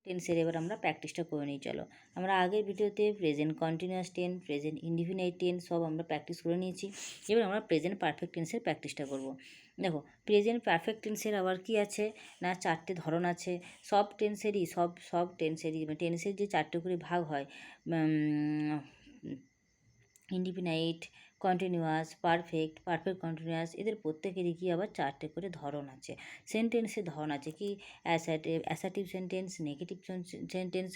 টেন্সের এবার আমরা প্র্যাকটিসটা করে নিই। চলো, আমরা আগের ভিডিওতে present continuous tense, present indefinite tense সব আমরা প্র্যাকটিস করে নিয়েছি। এবার আমরা প্রেজেন্ট পারফেক্ট টেন্সের প্র্যাকটিসটা করব। দেখো, প্রেজেন্ট পারফেক্ট টেন্সের আবার কি আছে না, 4টে ধরন আছে। সব টেন্সেরই টেন্সের যে 4টে করে ভাগ হয়, indefinite, continuous, perfect, perfect continuous, এদের প্রত্যেকেরই কি আবার 4টে করে ধরন আছে। সেন্টেন্সের ধরন আছে কি, অ্যাসার্টিভ সেন্টেন্স, নেগেটিভ সেন্টেন্স,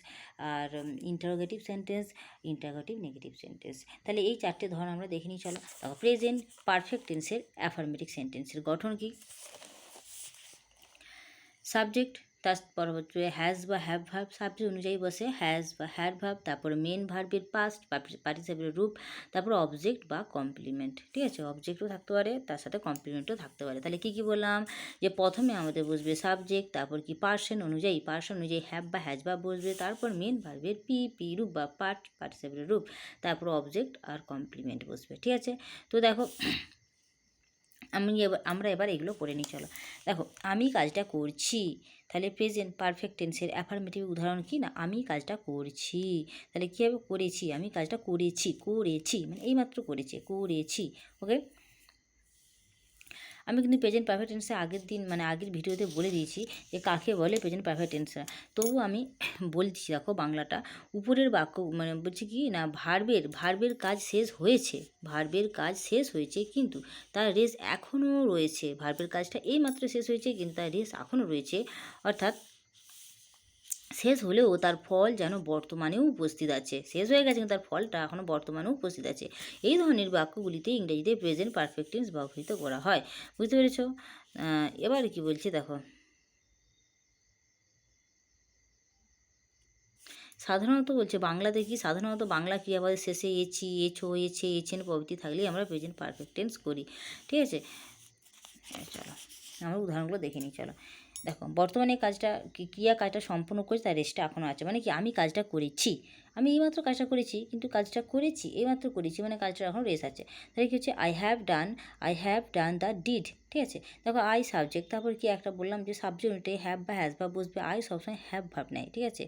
আর interrogative sentence, interrogative negative sentence. তাহলে এই 4টে ধরন আমরা দেখে নিই। চলো, প্রেজেন্ট পারফেক্ট টেন্সের অ্যাফার্মেটিভ সেন্টেন্সের গঠন কি, সাবজেক্ট, তার পরবর্তী হ্যাজ বা হ্যাভ ভার্ব, সাবজেক্ট অনুযায়ী বসে হ্যাজ বা হ্যাড ভার্ব, তারপরে মেন ভার্বের পাস্ট পার্টিসিপেলের রূপ, তারপর অবজেক্ট বা কমপ্লিমেন্ট। ঠিক আছে, অবজেক্টও থাকতে পারে, তার সাথে কমপ্লিমেন্টও থাকতে পারে। তাহলে কী বললাম, যে প্রথমে আমাদের বসবে সাবজেক্ট, তারপর কি পার্সন অনুযায়ী হ্যাভ বা হ্যাজ ভার্ব বসবে, তারপর মেন ভার্বের পি রূপ বা পার্টিসিপেলের রূপ, তারপর অবজেক্ট আর কমপ্লিমেন্ট বসবে। ঠিক আছে, তো দেখো আমরা এবার এগুলো করে নিই। চলো, দেখো, আমি কাজটা করছি, তাহলে প্রেজেন্ট পারফেক্ট টেন্সের অ্যাফার্মেটিভ উদাহরণ কি না, আমি কাজটা করছি। তাহলে কী হবে, করেছি, আমি কাজটা করেছি মানে এইমাত্র করেছি। ওকে, আমি কিন্তু প্রেজেন্ট পারফেক্ট টেন্সে আগের ভিডিওতে বলে দিয়েছি যে কাকে বলে প্রেজেন্ট পারফেক্ট টেন্স। তবু আমি বলছি, দেখো বাংলাটা, উপরের বাক্য বলছি কি না, ভার্বের কাজ শেষ হয়েছে কিন্তু তার রেস এখনও রয়েছে। ভার্বের কাজটা এইমাত্র শেষ হয়েছে কিন্তু তার রেস এখনও রয়েছে, অর্থাৎ শেষ হলেও তার ফল যেন বর্তমানেও উপস্থিত আছে। শেষ হয়ে গেছে কিন্তু তার ফলটা এখনও বর্তমানেও উপস্থিত আছে। এই ধরনের বাক্যগুলিতে ইংরেজিতে প্রেজেন্ট পারফেক্ট টেন্স ব্যবহৃত করা হয়। বুঝতে পেরেছ? এবার কি বলছে দেখো, সাধারণত বলছে বাংলাতে কি, সাধারণত বাংলা ক্রিয়াপদের শেষে এছি, এছো, এছে, এছেন প্রভৃতি থাকলেই আমরা প্রেজেন্ট পারফেক্ট টেন্স করি। ঠিক আছে, চলো আমরা উদাহরণগুলো দেখে নিই। চলো, দেখো, বর্তমানে কাজটা সম্পূর্ণ করেছি, তার রেস্টটা এখনও আছে। মানে কি, আমি কাজটা করেছি, আমি এইমাত্র কাজটা করেছি, কিন্তু কাজটা করেছি এইমাত্র করেছি মানে কাজটা এখন রেস আছে। তাহলে কী হচ্ছে, I have done the did. ঠিক আছে, দেখো, আই সাবজেক্ট, তারপর কি একটা বললাম যে সাবজেক্ট অনুযায়ী হ্যাভ বা হ্যাজ ভার্ব বসবে। আই সবসময় হ্যাভ ভার্ব নেয়। ঠিক আছে,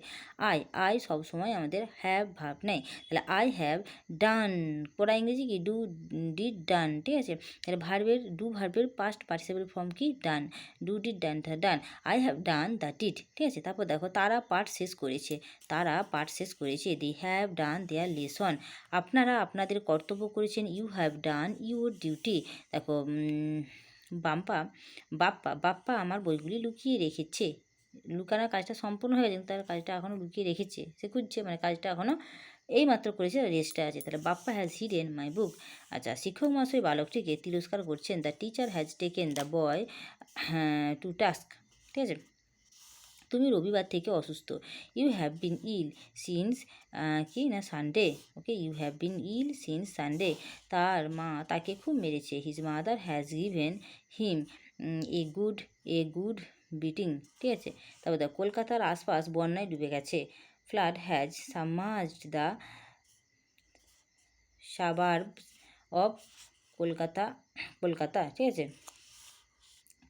আই সবসময় আমাদের হ্যাভ ভার্ব নেয়। তাহলে আই হ্যাভ ডান, পড়া ইংরেজি কি, ডিড ডান। ঠিক আছে, তাহলে ভার্বের পাস্ট পার্টিসিপেল ফর্ম কি, done, did done, done. I have done the did. ঠিক আছে, তারপর দেখো, তারা পাঠ শেষ করেছে, দি হ্যাভ ডান দেয়ার লেসন। আপনারা আপনাদের কর্তব্য করেছেন, you have done your duty. দেখো, বাপ্পা আমার বইগুলি লুকিয়ে রেখেছে। লুকানোর কাজটা সম্পূর্ণ হয়ে গেছে কিন্তু তার কাজটা এখনও লুকিয়ে রেখেছে, সে খুঁজছে, মানে কাজটা এখনও এইমাত্র করেছে, রেস্টটা আছে। তাহলে Bappa has hidden my book. আচ্ছা, শিক্ষক মহাশয় বালকটিকে তিরস্কার করছেন, the teacher has taken the boy to task. ঠিক আছে, তুমি রবিবার থেকে অসুস্থ, you have been ill since Sunday. Okay, you have been ill since Sunday. তার মা তাকে খুব মেরেছে, his mother has given him a good beating. ঠিক আছে, তারপর দেখো, কলকাতার আশপাশ বন্যায় ডুবে গেছে, flood has submerged the suburbs of Kolkata. ঠিক আছে,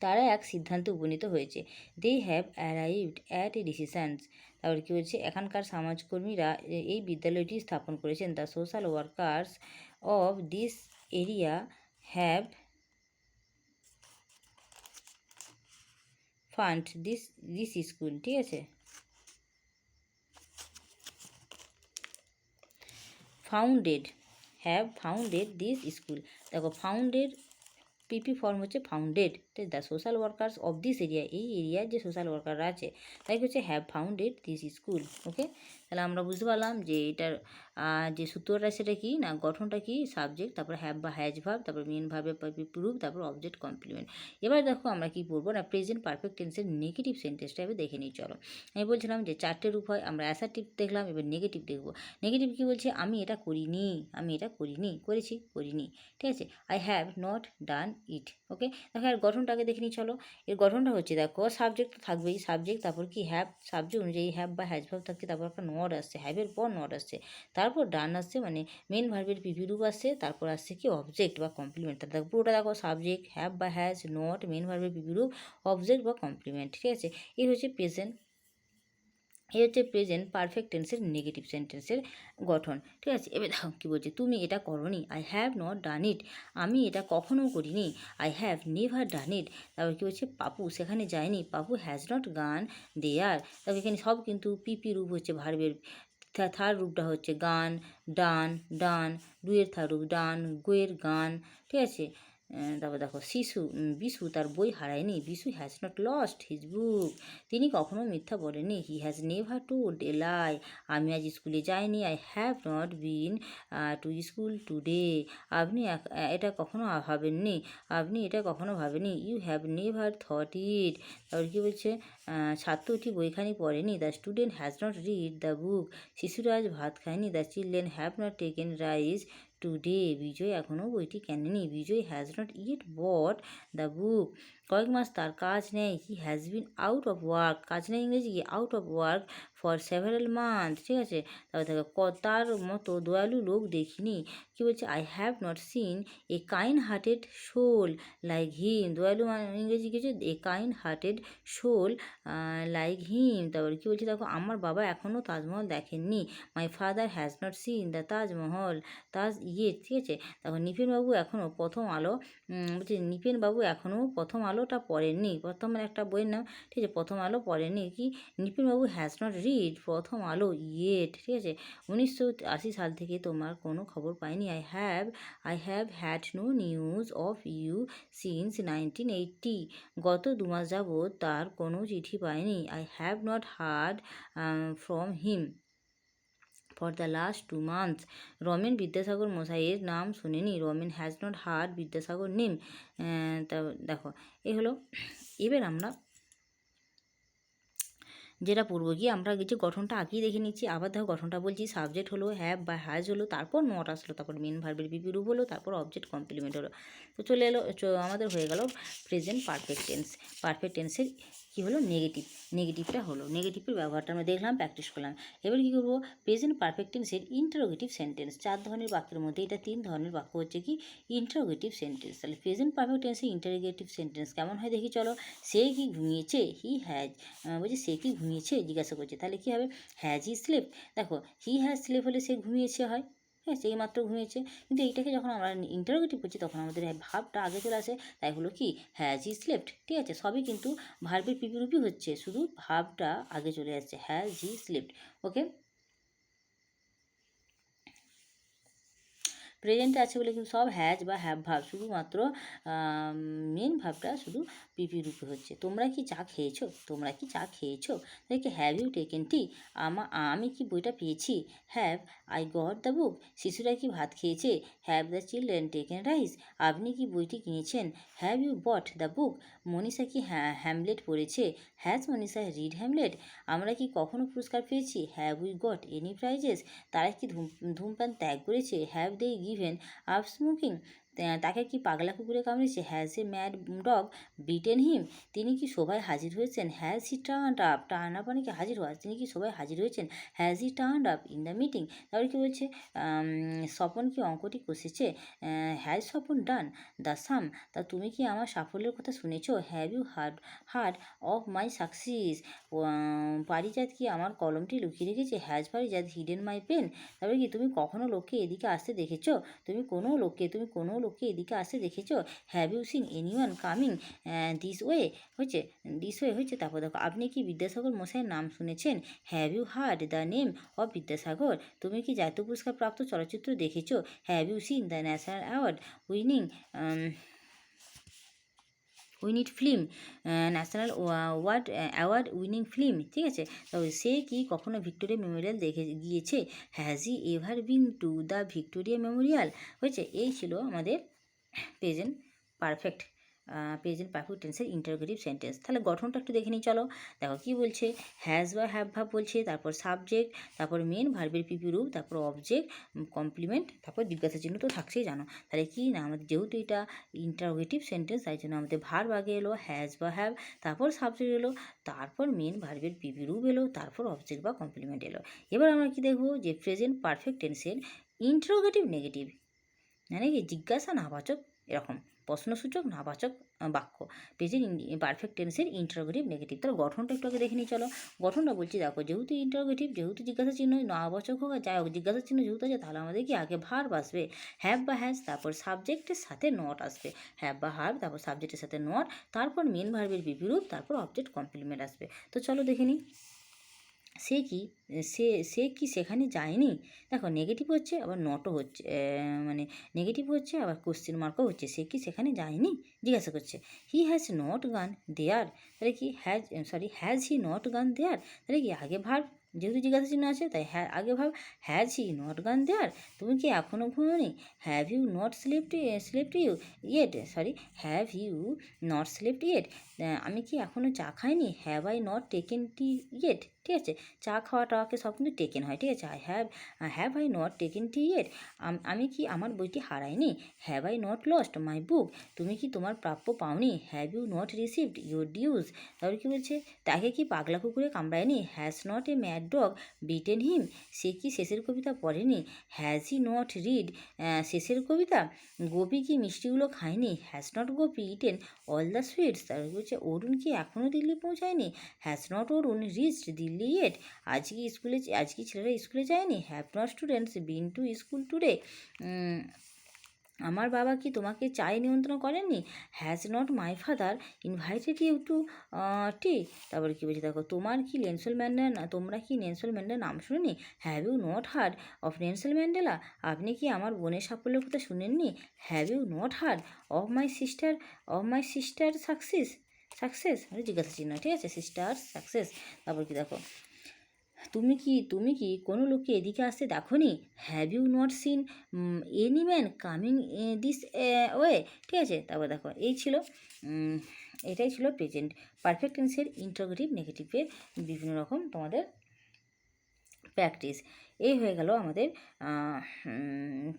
তারা এক সিদ্ধান্তে উপনীত হয়েছে, they have arrived at a decisions. তারপর কী হচ্ছে, এখানকার সমাজকর্মীরা এই বিদ্যালয়টি স্থাপন করেছেন, the social workers of this area have fund this school. ঠিক আছে, ফাউন্ডেড দিস স্কুল। দেখো, ফাউন্ডেড পিপি ফর্ম হচ্ছে founded, the social workers of this area, এই এরিয়ার যে সোশ্যাল ওয়ার্কাররা আছে তাই হচ্ছে have founded this school. Okay, তাহলে আমরা বুঝতে পারলাম যে এটার যে সূত্রটা সেটা কি না, গঠনটা কি, সাবজেক্ট, তারপর হ্যাভ বা হ্যাজ ভার্ব, তারপর মেন ভার্বের রূপ, তারপর অবজেক্ট কমপ্লিমেন্ট। এবার দেখো আমরা কি পড়বো না, প্রেজেন্ট পারফেক্ট টেন্সের নেগেটিভ সেন্টেন্সটা এবার দেখে নিই। চলো, আমি বলছিলাম যে 4টে রূপ হয়, আমরা অ্যাসার্টিভ দেখলাম, এবার নেগেটিভ দেখবো। নেগেটিভ কি বলছে, আমি এটা করিনি, করিনি। ঠিক আছে, আই হ্যাভ নট ডান ইট। ওকে, দেখো এর গঠনটাকে দেখে নিই। চলো, এর গঠনটা হচ্ছে, দেখো, সাবজেক্ট তো থাকবেই, সাবজেক্ট, তারপর কি হ্যাভ, সাবজেক্ট অনুযায়ী হ্যাভ বা হ্যাজ ভার্ব থাকছে, তারপর একটা নট আসছে, হ্যাভের পর নট আসছে, তারপর ডান আসছে, মানে মেন ভার্বের পিভি রূপ আসছে, তারপর আসছে কি অবজেক্ট বা কমপ্লিমেন্ট। তাহলে দেখো পুরোটা, দেখো, সাবজেক্ট, হ্যাভ বা হ্যাজ, নট, মেন ভার্বের পিভি রূপ, অবজেক্ট বা কমপ্লিমেন্ট। ঠিক আছে, এই হচ্ছে প্রেজেন্ট এই হচ্ছে প্রেজেন্ট পারফেক্ট টেন্সের নেগেটিভ সেন্টেন্সের গঠন। ঠিক আছে, এবার দেখো কী বলছে, তুমি এটা করোনি, আই হ্যাভ নট ডান ইট, আমি এটা কখনও করিনি, আই হ্যাভ নেভার ডান ইট। তারপর কী বলছে, পাপু সেখানে যায়নি, পাপু হ্যাজ নট গান দেয়ার। তারপর এখানে সব কিন্তু পিপি রূপ হচ্ছে ভার্বের, থার্ড রূপটা হচ্ছে গান, ডান, ডান, ডুয়ের থার্ড রূপ ডান, গোয়ের গান। ঠিক আছে, তারপর দেখো বিশু তার বই হারায়নি, Bishu has not lost his book, তিনি কখনো মিথ্যা বলেনি, he has never told a lie, আমি আজ স্কুলে যাইনি, I have not been to school today, আপনি এটা কখনো ভাবেননি, আপনি এটা কখনো ভাবেনি, you have never thought it. তারপর কী বলছে, ছাত্রটি বইখানি পড়েনি, the student has not read the book, শিশুরা আজ ভাত খায়নি, the children have not taken rice today, বিজয় এখনও বইটি কেনেনি, Bijoy has not eat bought the book, কয়েক মাস তার কাজ নেই, he has been out of work, কাজ নেই ইংরেজি কি, out of work for several month. ঠিক আছে, তারপর দেখো তার মতো দয়ালু লোক দেখিনি, কী বলছে, I have not seen a kind hearted soul like him, দয়ালু ইংরেজি কী হচ্ছে, a kind hearted soul like him. তারপরে কী বলছে, দেখো আমার বাবা এখনও তাজমহল দেখেননি, my father has not seen the Taj Mahal Taj yet. ঠিক আছে, তখন নিপেনবাবু এখনও প্রথম আলো, বলছে নিপেনবাবু এখনও প্রথম আলোটা পড়েননি, প্রথম মানে একটা বইয়ের নাম। ঠিক আছে, প্রথম আলো পড়েননি, কি নিপেনবাবু হ্যাজ নট রিড প্রথম আলো ইয়েট। ঠিক আছে, 1980 সাল থেকে তোমার কোনো খবর পাইনি, I have had no news of you since 1980, গত 2 মাস যাবৎ তার কোনো চিঠি পাইনি, I have not heard from him for the last 2 months, Ramen Vidyasagar মশাইয়ের নাম শোনেনি, Ramen has not heard Vidyasagar name. তা দেখো এই হলো, এবার আমরা যেটা পড়বো গিয়ে আমরা কিছু গঠনটা আগেই দেখে নিচ্ছি, আবার দেখো গঠনটা বলছি, সাবজেক্ট হলো হ্যাভ বা হ্যাজ হলো, তারপর নট আসলো, তারপর মেন ভার্বের বিপি রূপ হলো, তারপর অবজেক্ট কমপ্লিমেন্ট হলো। তো চলে এলো, আমাদের হয়ে গেল প্রেজেন্ট পারফেক্ট টেন্স। পারফেক্ট টেন্সের কী হলো, নেগেটিভটা হলো, নেগেটিভের ব্যবহারটা আমরা দেখলাম, প্র্যাকটিস করলাম। এবার কী করবো, প্রেজেন্ট পারফেক্ট টেন্সের ইন্টারোগেটিভ সেন্টেন্স, 4 ধরনের বাক্যের মধ্যে এটা 3 ধরনের বাক্য হচ্ছে কি ইন্টারোগেটিভ সেন্টেন্স। তাহলে প্রেজেন্ট পারফেক্ট টেন্সের ইন্টারোগেটিভ সেন্টেন্স কেমন হয় দেখি চলো, সে কি ঘুমিয়েছে, হি হ্যাজ, বলছি সে কি ঘুমিয়েছে জিজ্ঞাসা করছে, তাহলে কী হবে, হ্যাজ হি স্লেপ। দেখো হি হ্যাজ স্লেপ হলে সে ঘুমিয়েছে হয়, হ্যাঁ সেই মাত্র ঘুমিয়েছে, কিন্তু এইটাকে যখন আমরা ইন্টারোগেটিভ করছি তখন আমাদের ভাবটা আগে চলে আসে, তাই হলো কি হ্যাজ হি স্লেপ্ট। ঠিক আছে, সবই কিন্তু ভার্বের পিপিরূপই হচ্ছে, শুধু ভাবটা আগে চলে আসছে, হ্যাজ হি স্লেপ্ট। ওকে, প্রেজেন্টে আছে বলে কিন্তু সব হ্যাজ বা হ্যাভ ভাব, শুধুমাত্র মেন ভাবটা শুধু পিপি রূপে হচ্ছে। তোমরা কি চা খেয়েছো, তোমরা কি চা খেয়েছো, দেখি হ্যাভ ইউ টেকেন টি, আমি কি বইটা পেয়েছি, have I got the book, শিশুরা কি ভাত খেয়েছে, have the children taken rice, আপনি কি বইটি কিনেছেন, have you bought the book, Manisha কি হ্যামলেট পড়েছে, হ্যাজ মনীষা রিড হ্যামলেট, আমরা কি কখনো পুরস্কার পেয়েছি, have we got any prizes, তারা কি ধূমপান ত্যাগ করেছে, have they given up smoking, তাকে কি পাগলা কুকুরে কামড়েছে, has a mad dog bitten him, তিনি কি সভায় হাজির হয়েছেন, has he turned up, turn up মানে কি হাজির হওয়া, তিনি কি সভায় হাজির হয়েছেন, has he turned up in the meeting. তারপরে কি বলছে, স্বপন কি অঙ্কটি কষেছে, has Swapan done the sum, তা তুমি কি আমার সাফল্যের কথা শুনেছো, have you heard of my success, Parijat কি আমার কলমটি লুকিয়ে রেখেছে, has Parijat hidden my pen. তারপরে কি তুমি কখনো লোককে এদিকে আসতে দেখেছো, তুমি কোনো লোককে এদিকে আসতে দেখেছো, have you seen anyone coming this way হচ্ছে। তারপর দেখো আপনি কি বিদ্যাসাগর মশাইয়ের নাম শুনেছেন, have you heard the name of Vidyasagar, তুমি কি জাতীয় পুরস্কার প্রাপ্ত চলচ্চিত্র দেখেছো, have you seen the national award winning film, national award winning film. ঠিক আছে, তো সে কি কখনো ভিক্টোরিয়া মেমোরিয়াল দেখে গিয়েছে, has he ever been to the Victoria Memorial. হয়েছে, এই ছিল আমাদের প্রেজেন্ট পারফেক্ট টেন্সের ইন্টারোগেটিভ সেন্টেন্স। তাহলে গঠনটা একটু দেখে নিই চলো। দেখো কী বলছে, হ্যাজ বা হ্যাভ ভাব বলছে, তারপর সাবজেক্ট, তারপর মেন ভার্বের পিপি রূপ, তারপর অবজেক্ট কমপ্লিমেন্ট, তারপর জিজ্ঞাসা চিহ্ন তো থাকছেই জানো। তাহলে কি না, আমাদের যেহেতু এটা ইন্টারোগেটিভ সেন্টেন্স তাই জন্য আমাদের ভার্ব আগে এলো, হ্যাজ বা হ্যাভ, তারপর সাবজেক্ট এলো, তারপর মেন ভার্বের পিপি রূপ এলো, তারপর অবজেক্ট বা কমপ্লিমেন্ট এলো। এবার আমরা কি দেখবো, যে প্রেজেন্ট পারফেক্ট টেন্সের ইন্টারোগেটিভ নেগেটিভ, মানে কি জিজ্ঞাসা নাবাচক এরকম প্রশ্নসূচক নাবাচক বাক্য। প্রেজেন্ট পারফেক্ট টেন্সের ইন্টারোগেটিভ নেগেটিভ। তাহলে গঠনটা একটু আগে দেখে নিই চলো। গঠনটা বলছি দেখো, যেহেতু ইন্টারোগেটিভ, যেহেতু জিজ্ঞাসা চিহ্ন, নাবাচক হোক আর যাই হোক, জিজ্ঞাসা চিহ্ন যেহেতু আছে, তাহলে আমাদের কি আগে ভার্ব আসবে, হ্যাভ বা হ্যাজ, তারপর সাবজেক্টের সাথে নট আসবে, হ্যাভ বা হার্ব, তারপর সাবজেক্টের সাথে নট, তারপর মেন ভার্বের বিবিরূপ, তারপর অবজেক্ট কমপ্লিমেন্ট আসবে। তো চলো দেখে নিই। সে কি সে কি সেখানে যায়নি? দেখো নেগেটিভ হচ্ছে, আবার নটও হচ্ছে, মানে নেগেটিভ হচ্ছে, আবার কোশ্চেন মার্কও হচ্ছে। সে কি সেখানে যায়নি জিজ্ঞাসা করছে। হি হ্যাজ নট গান দেয়ার, তাহলে কি হ্যাজ হি নট গান দেয়ার, তাহলে কি আগে ভার্ব, যেহেতু জিজ্ঞাসা চিহ্ন আছে তাই আগে ভাব, হ্যাজ হি নট গান দেয়ার। তুমি কি এখনও ঘুমোনি? Have you not slept have you not slept yet. আমি কি এখনও চা খাইনি? Have I not taken tea yet. ঠিক আছে, চা খাওয়াটাকে সব কিন্তু টেকেন হয়। ঠিক আছে, have I not taken tea yet. আমি কি আমার বইটি হারাইনি? Have I not lost my book. তুমি কি তোমার প্রাপ্য পাওনি? Have you not received your dues. তাহলে কী বলছে, তাকে কি পাগলা কুকুরে কামড়ায়নি? Has not a mad dog bitten him. সে কি শেষের কবিতা পড়েনি? হ্যাজ হি নট রিড শেষের কবিতা। গোপী কি মিষ্টিগুলো খায়নি? Has not Gopi eaten all the sweets. তারপর বলছে, অরুণ কি এখনও দিল্লি পৌঁছায়নি? Has not Arun reached Delhi yet. আজকে ছেলেরা স্কুলে যায়নি? Have not students been to school today. আমার বাবা কি তোমাকে চায়ে নিমন্ত্রণ করেননি? Has not my father invited you to tea. তারপরে কী বলছে দেখো, তোমরা কি নেলসন ম্যান্ডেলার নাম শুনেনি? Have you not heard of Nelson Mandela. আপনি কি আমার বোনের সাফল্যের কথা শুনেননি? Have you not heard of my sister success মানে জিজ্ঞাসা চিহ্ন। ঠিক আছে, সিস্টার সাকসেস। তারপর কি দেখো, তুমি কি কোনো লোককে এদিকে আসতে দেখো নি? Have you not seen any man coming this way. ঠিক আছে, তারপর দেখো এটাই ছিল প্রেজেন্ট পারফেক্ট টেন্সের ইন্টারোগেটিভ নেগেটিভের বিভিন্ন রকম তোমাদের প্র্যাকটিস। এই হয়ে গেল আমাদের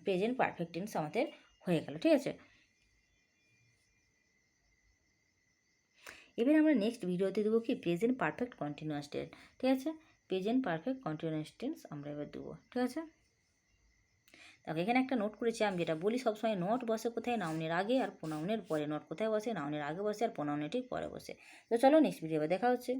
প্রেজেন্ট পারফেক্ট টেন্স আমাদের হয়ে গেল। ঠিক আছে, এবার আমরা নেক্সট ভিডিওতে দেবো কি প্রেজেন্ট পারফেক্ট কন্টিনিউয়াস টেন্স। ঠিক আছে, প্রেজেন্ট পারফেক্ট কন্টিনিউয়াস টেন্স আমরা এবার দেবো। ঠিক আছে, দেখো এখানে একটা নোট করেছি, আমি যেটা বলি সবসময়, নোট বসে কোথায়? নাউনের আগে আর প্রোনাউনের পরে। নোট কোথায় বসে? নাউনের আগে বসে আর প্রোনাউনের ঠিক পরে বসে। তো চলো নেক্সট ভিডিও দেখা হচ্ছে।